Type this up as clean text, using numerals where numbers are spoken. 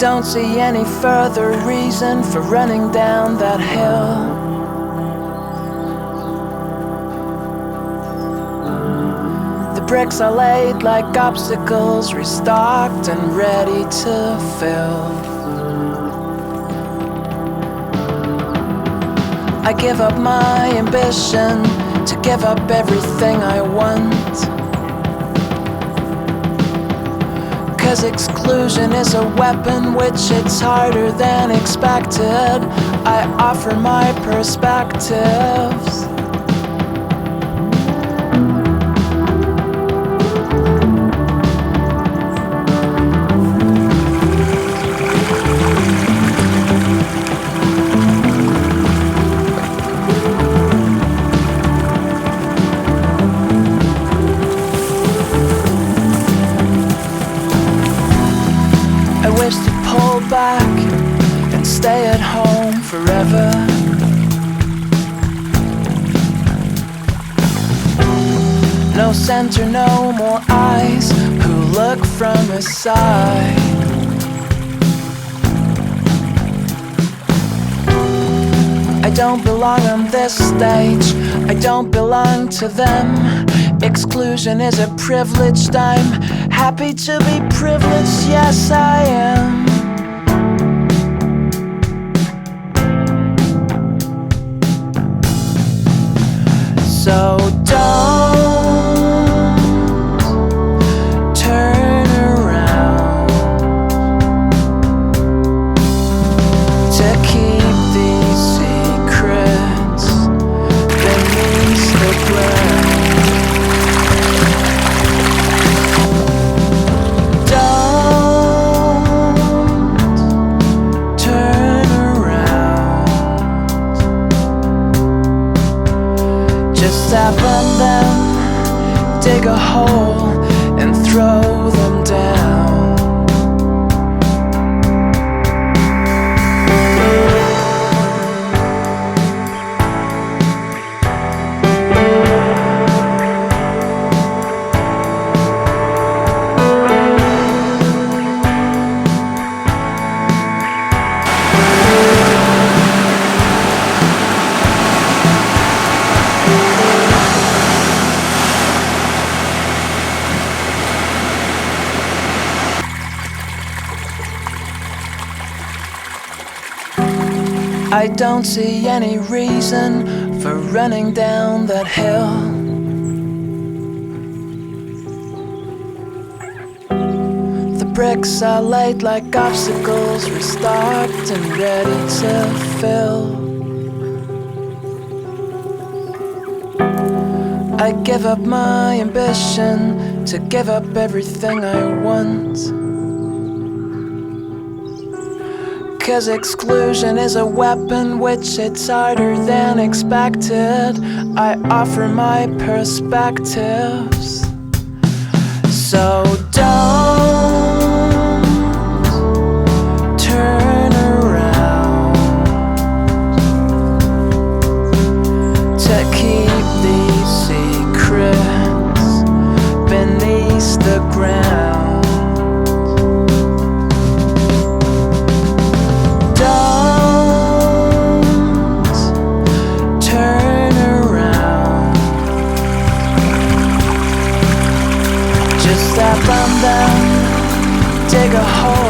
don't see any further reason for running down that hill. The bricks are laid like obstacles, restocked and ready to fill. I give up my ambition to give up everything I want. 'Cause exclusion is a weapon which it's harder than expected. I offer my perspectives. Back and stay at home forever. No center, no more eyes who look from a side. I don't belong on this stage, I don't belong to them. Exclusion is a privileged, I'm happy to be privileged, yes I am. So don't turn around to keep these secrets beneath the ground. Don't turn around. Just step on them, dig a hole and throw them down. I don't see any reason for running down that hill. The bricks are laid like obstacles, restocked and ready to fill. I give up my ambition to give up everything I want. 'Cause exclusion is a weapon which it's harder than expected. I offer my perspectives. So don't turn around to keep these secrets beneath the ground. Step on them, dig a hole